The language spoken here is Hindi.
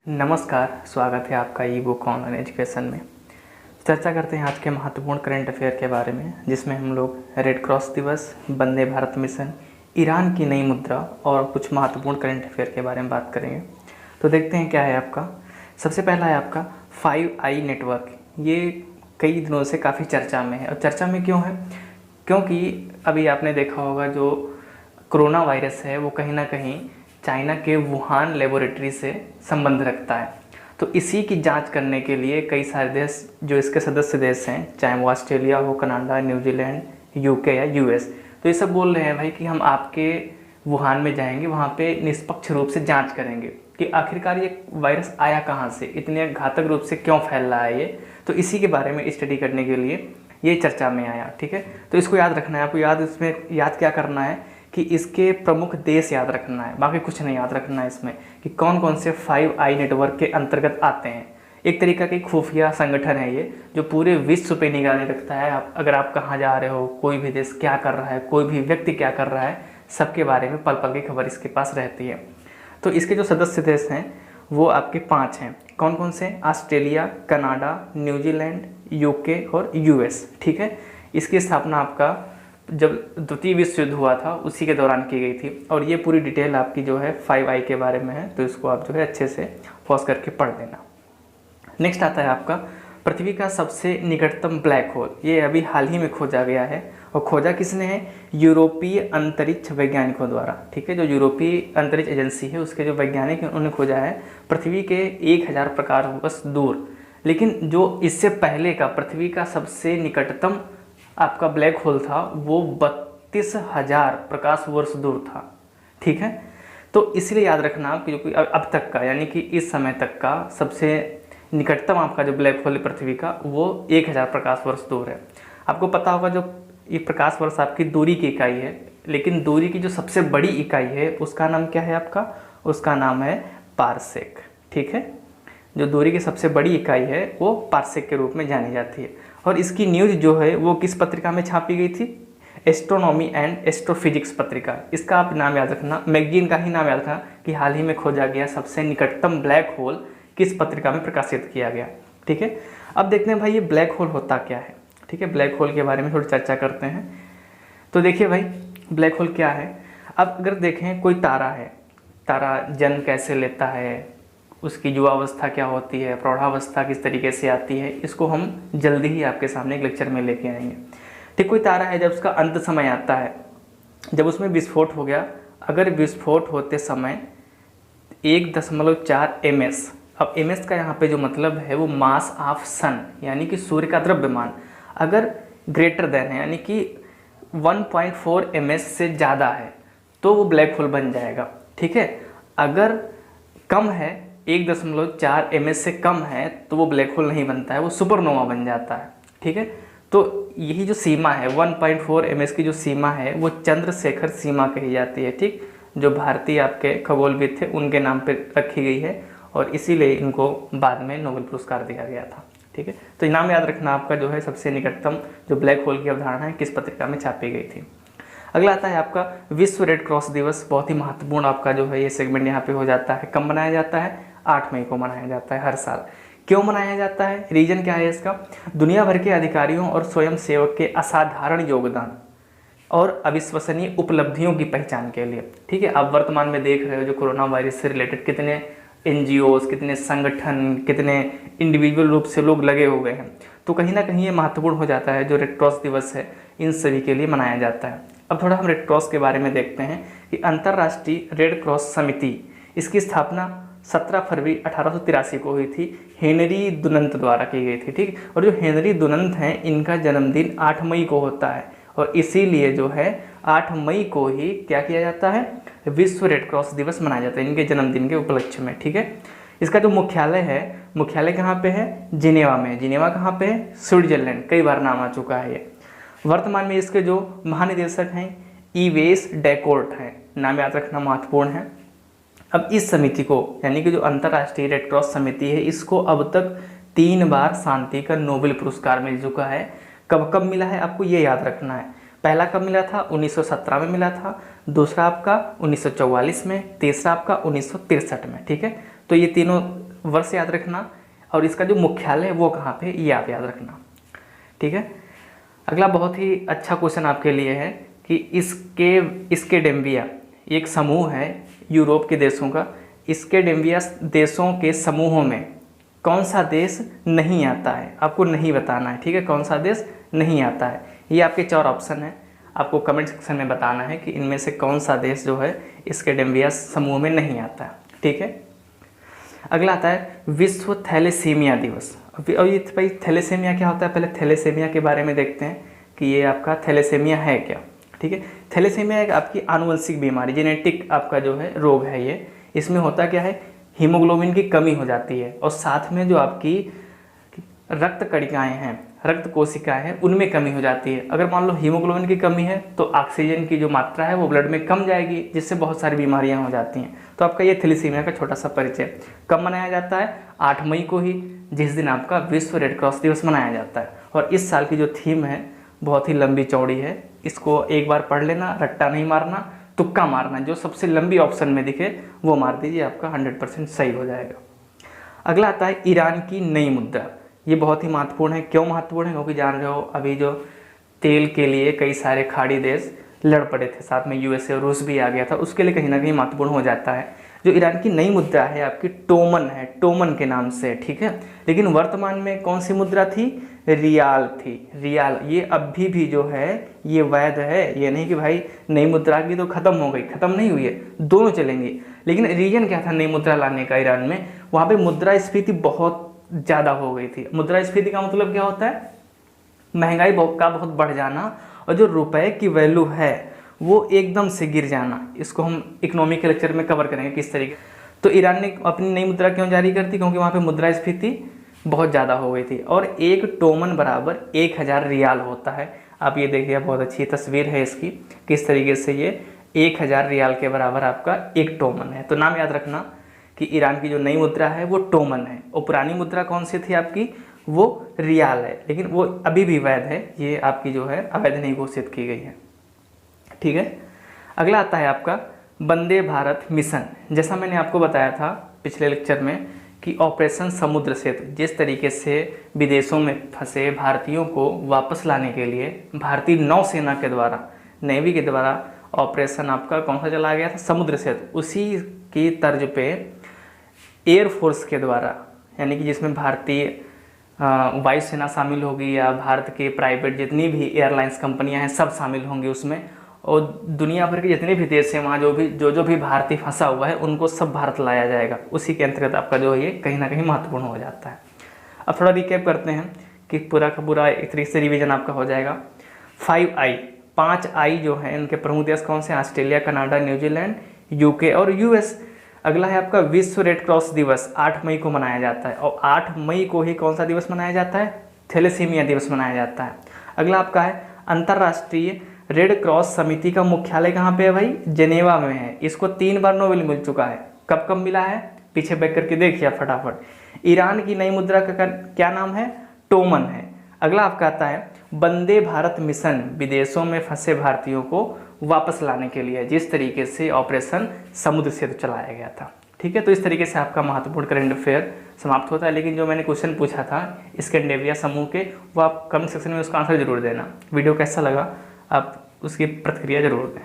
नमस्कार, स्वागत है आपका ई बुक ऑनलाइन एजुकेशन में। चर्चा करते हैं आज के महत्वपूर्ण करंट अफेयर के बारे में, जिसमें हम लोग रेड क्रॉस दिवस, वंदे भारत मिशन, ईरान की नई मुद्रा और कुछ महत्वपूर्ण करंट अफेयर के बारे में बात करेंगे। तो देखते हैं क्या है आपका। सबसे पहला है आपका 5i नेटवर्क। ये कई दिनों से काफ़ी चर्चा में है, और चर्चा में क्यों है? क्योंकि अभी आपने देखा होगा जो कोरोना वायरस है वो कहीं ना कहीं चाइना के वुहान लेबोरेटरी से संबंध रखता है। तो इसी की जांच करने के लिए कई सारे देश जो इसके सदस्य देश हैं, चाहे वो ऑस्ट्रेलिया हो, कनाडा, न्यूजीलैंड, यूके या यूएस, तो ये सब बोल रहे हैं भाई कि हम आपके वुहान में जाएंगे, वहाँ पे निष्पक्ष रूप से जांच करेंगे कि आखिरकार ये वायरस आया कहाँ से, इतने घातक रूप से क्यों फैल रहा है ये। तो इसी के बारे में स्टडी करने के लिए ये चर्चा में आया। ठीक है, तो इसको याद रखना है आपको। इसमें याद क्या करना है कि इसके प्रमुख देश याद रखना है, बाकी कुछ नहीं याद रखना है इसमें कि कौन कौन से 5i नेटवर्क के अंतर्गत आते हैं। एक तरीका की खुफिया संगठन है ये, जो पूरे विश्व पे निगरानी रखता है। अगर आप कहाँ जा रहे हो, कोई भी देश क्या कर रहा है, कोई भी व्यक्ति क्या कर रहा है, सबके बारे में पल पल की खबर इसके पास रहती है। तो इसके जो सदस्य देश हैं वो आपके 5 हैं। कौन कौन से? ऑस्ट्रेलिया, कनाडा, न्यूजीलैंड, यूके और यूएस। ठीक है, इसकी स्थापना आपका जब द्वितीय विश्व युद्ध हुआ था उसी के दौरान की गई थी, और ये पूरी डिटेल आपकी जो है 5i के बारे में है, तो इसको आप जो है अच्छे से पॉज करके पढ़ लेना। नेक्स्ट आता है आपका पृथ्वी का सबसे निकटतम ब्लैक होल। ये अभी हाल ही में खोजा गया है, और खोजा किसने है? यूरोपीय अंतरिक्ष वैज्ञानिकों द्वारा। ठीक है, जो यूरोपीय अंतरिक्ष एजेंसी है उसके जो वैज्ञानिक हैं उन्होंने खोजा है पृथ्वी के 1000 प्रकाश वर्ष दूर। लेकिन जो इससे पहले का पृथ्वी का सबसे निकटतम आपका ब्लैक होल था वो 32,000 प्रकाश वर्ष दूर था। ठीक है, तो इसलिए याद रखना आप कि जो अब तक का, यानी कि इस समय तक का सबसे निकटतम आपका जो ब्लैक होल है पृथ्वी का, वो 1000 प्रकाश वर्ष दूर है। आपको पता होगा जो ये प्रकाश वर्ष आपकी दूरी की इकाई है, लेकिन दूरी की जो सबसे बड़ी इकाई है उसका नाम क्या है आपका? उसका नाम है पारसेक। ठीक है, जो दूरी की सबसे बड़ी इकाई है वो पारसेक के रूप में जानी जाती है। और इसकी न्यूज़ जो है वो किस पत्रिका में छापी गई थी? एस्ट्रोनॉमी एंड एस्ट्रोफिजिक्स पत्रिका। इसका आप नाम याद रखना, मैगजीन का ही नाम याद रखना कि हाल ही में खोजा गया सबसे निकटतम ब्लैक होल किस पत्रिका में प्रकाशित किया गया। ठीक है, अब देखते हैं भाई ये ब्लैक होल होता क्या है। ठीक है, ब्लैक होल के बारे में थोड़ी चर्चा करते हैं। तो देखिए भाई ब्लैक होल क्या है। अब अगर देखें कोई तारा है, तारा जन्म कैसे लेता है, उसकी युवावस्था क्या होती है, प्रौढ़ावस्था किस तरीके से आती है, इसको हम जल्दी ही आपके सामने एक लेक्चर में लेके आएंगे। ठीक, कोई तारा है, जब उसका अंत समय आता है, जब उसमें विस्फोट हो गया, अगर विस्फोट होते समय 1.4 ms, अब ms का यहाँ पे जो मतलब है वो मास ऑफ सन, यानी कि सूर्य का द्रव्यमान, अगर ग्रेटर देन है यानी कि 1.4 ms से ज़्यादा है तो वो ब्लैक होल बन जाएगा। ठीक है, अगर कम है, 1.4 ms से कम है, तो वो ब्लैक होल नहीं बनता है, वो सुपरनोवा बन जाता है। ठीक है, तो यही जो सीमा है 1.4 ms की जो सीमा है वो चंद्रशेखर सीमा कही जाती है। ठीक, जो भारतीय आपके खगोलविद थे उनके नाम पे रखी गई है, और इसीलिए इनको बाद में नोबेल पुरस्कार दिया गया था। ठीक है, तो नाम याद रखना आपका जो है सबसे निकटतम जो ब्लैक होल की अवधारणा है किस पत्रिका में छापी गई थी। अगला आता है आपका विश्व रेड क्रॉस दिवस। बहुत ही महत्वपूर्ण आपका जो है ये सेगमेंट यहाँ पे हो जाता है। कब मनाया जाता है? 8 मई को मनाया जाता है हर साल। क्यों मनाया जाता है? रीजन क्या है इसका? दुनिया भर के अधिकारियों और स्वयं सेवक के असाधारण योगदान और अविश्वसनीय उपलब्धियों की पहचान के लिए। ठीक है, आप वर्तमान में देख रहे हो जो कोरोना वायरस से रिलेटेड कितने NGOs, कितने संगठन, कितने इंडिविजुअल रूप से लोग लगे हो गए हैं, तो कहीं ना कहीं ये महत्वपूर्ण हो जाता है। जो रेड क्रॉस दिवस है इन सभी के लिए मनाया जाता है। अब थोड़ा हम रेड क्रॉस के बारे में देखते हैं कि अंतर्राष्ट्रीय रेड क्रॉस समिति, इसकी स्थापना 17 फरवरी 1883 को हुई थी, हेनरी डुनंत द्वारा की गई थी। ठीक, और जो हेनरी डुनंत हैं इनका जन्मदिन 8 मई को होता है, और इसीलिए जो है 8 मई को ही क्या किया जाता है? विश्व रेड क्रॉस दिवस मनाया जाता है इनके जन्मदिन के उपलक्ष्य में। ठीक है, इसका जो मुख्यालय है, मुख्यालय कहाँ पे है? जिनेवा में। जिनेवा कहाँ पे है? स्विट्जरलैंड। कई बार नाम आ चुका है ये। वर्तमान में इसके जो महानिदेशक हैं ईवेस डेकोर्ट हैं, नाम याद रखना महत्वपूर्ण है। अब इस समिति को, यानी कि जो अंतर्राष्ट्रीय रेड क्रॉस समिति है, इसको अब तक 3 बार शांति का नोबेल पुरस्कार मिल चुका है। कब कब मिला है आपको ये याद रखना है। पहला कब मिला था? 1917 में मिला था, दूसरा आपका 1944 में, तीसरा आपका 1963 में। ठीक है, तो ये तीनों वर्ष याद रखना और इसका जो मुख्यालय है वो कहाँ पे, ये आप याद रखना। ठीक है। अगला बहुत ही अच्छा क्वेश्चन आपके लिए है कि स्कैंडिनेविया एक समूह है यूरोप के देशों का, स्कैंडिनेविया देशों के समूहों में कौन सा देश नहीं आता है, आपको नहीं बताना है। ठीक है, कौन सा देश नहीं आता है, ये आपके 4 ऑप्शन है, आपको कमेंट सेक्शन में बताना है कि इनमें से कौन सा देश जो है स्कैंडिनेविया समूह में नहीं आता है। ठीक है। अगला आता है विश्व थैलेसीमिया दिवस। और ये भाई थैलेसीमिया क्या होता है, पहले थैलेसीमिया के बारे में देखते हैं कि ये आपका थैलेसीमिया है क्या। ठीक है, थैलेसीमिया एक आपकी आनुवंशिक बीमारी, जेनेटिक आपका जो है रोग है ये। इसमें होता क्या है, हीमोग्लोबिन की कमी हो जाती है और साथ में जो आपकी रक्त कणिकाएँ हैं, रक्त कोशिकाएं हैं, उनमें कमी हो जाती है। अगर मान लो हीमोग्लोबिन की कमी है तो ऑक्सीजन की जो मात्रा है वो ब्लड में कम जाएगी, जिससे बहुत सारी बीमारियां हो जाती हैं। तो आपका ये थैलेसीमिया का छोटा सा परिचय। कब मनाया जाता है, 8 मई को ही, जिस दिन आपका विश्व रेड क्रॉस दिवस मनाया जाता है। और इस साल की जो थीम है बहुत ही लंबी चौड़ी है, इसको एक बार पढ़ लेना, रट्टा नहीं मारना, तुक्का मारना, जो सबसे लंबी ऑप्शन में दिखे वो मार दीजिए, आपका 100% सही हो जाएगा। अगला आता है ईरान की नई मुद्रा। ये बहुत ही महत्वपूर्ण है। क्यों महत्वपूर्ण है, क्योंकि जान रहे हो अभी जो तेल के लिए कई सारे खाड़ी देश लड़ पड़े थे, साथ में यूएसए और रूस भी आ गया था, उसके लिए कहीं ना कहीं महत्वपूर्ण हो जाता है। जो ईरान की नई मुद्रा है आपकी टोमन है, टोमन के नाम से। ठीक है, लेकिन वर्तमान में कौन सी मुद्रा थी, रियाल थी, रियाल। ये अभी भी जो है ये वैध है, ये नहीं कि भाई नई मुद्रा की तो खत्म हो गई, खत्म नहीं हुई है, दोनों चलेंगी। लेकिन रीजन क्या था नई मुद्रा लाने का ईरान में, वहाँ पे मुद्रास्फीति बहुत ज़्यादा हो गई थी। मुद्रास्फीति का मतलब क्या होता है, महंगाई का बहुत बढ़ जाना और जो रुपए की वैल्यू है वो एकदम से गिर जाना। इसको हम इकोनॉमिक के लेक्चर में कवर करेंगे किस तरीके। तो ईरान ने अपनी नई मुद्रा क्यों जारी कर दी, क्योंकि वहाँ पे मुद्रास्फीति बहुत ज़्यादा हो गई थी। और एक टोमन बराबर 1000 रियाल होता है। आप ये देखिए, बहुत अच्छी तस्वीर है इसकी, किस तरीके से ये 1000 रियाल के बराबर आपका एक टोमन है। तो नाम याद रखना कि ईरान की जो नई मुद्रा है वो टोमन है, और पुरानी मुद्रा कौन सी थी आपकी, वो रियाल है, लेकिन वो अभी भी वैध है, ये आपकी जो है अवैध नहीं घोषित की गई है। ठीक है। अगला आता है आपका वंदे भारत मिशन। जैसा मैंने आपको बताया था पिछले लेक्चर में कि ऑपरेशन समुद्र सेतु, जिस तरीके से विदेशों में फंसे भारतीयों को वापस लाने के लिए भारतीय नौसेना के द्वारा, नेवी के द्वारा ऑपरेशन आपका कौन सा चलाया गया था, समुद्र सेतु, उसी की तर्ज पे एयरफोर्स के द्वारा, यानी कि जिसमें भारतीय वायुसेना शामिल होगी या भारत के प्राइवेट जितनी भी एयरलाइंस कंपनियां हैं सब शामिल होंगी उसमें, और दुनिया भर के जितने भी देश हैं वहाँ जो भी भारतीय फंसा हुआ है उनको सब भारत लाया जाएगा। उसी के अंतर्गत आपका जो ये कहीं ना कहीं महत्वपूर्ण हो जाता है। अब थोड़ा रिकैप करते हैं कि पूरा का पूरा एक तरीके से रिवीजन आपका हो जाएगा। 5 आई जो है इनके प्रमुख देश कौन से, ऑस्ट्रेलिया, कनाडा, न्यूजीलैंड, यूके और यूएस। अगला है आपका विश्व रेड क्रॉस दिवस, 8 मई को मनाया जाता है, और 8 मई को ही कौन सा दिवस मनाया जाता है, थैलेसीमिया दिवस मनाया जाता है। अगला आपका है अंतर्राष्ट्रीय रेड क्रॉस समिति का मुख्यालय कहाँ पे है भाई, जेनेवा में है। इसको 3 बार नोबेल मिल चुका है। कब कब मिला है, पीछे बैक करके देखिए फटाफट। ईरान की नई मुद्रा का क्या नाम है, टोमन है। अगला आपका आता है वंदे भारत मिशन, विदेशों में फंसे भारतीयों को वापस लाने के लिए जिस तरीके से ऑपरेशन समुद्र सेतु चलाया गया था। ठीक है, तो इस तरीके से आपका महत्वपूर्ण करंट अफेयर समाप्त होता है। लेकिन जो मैंने क्वेश्चन पूछा था स्कैंडिनेविया समूह के, वो आप कमेंट सेक्शन में उसका आंसर जरूर देना। वीडियो कैसा लगा आप उसकी प्रतिक्रिया जरूर दें।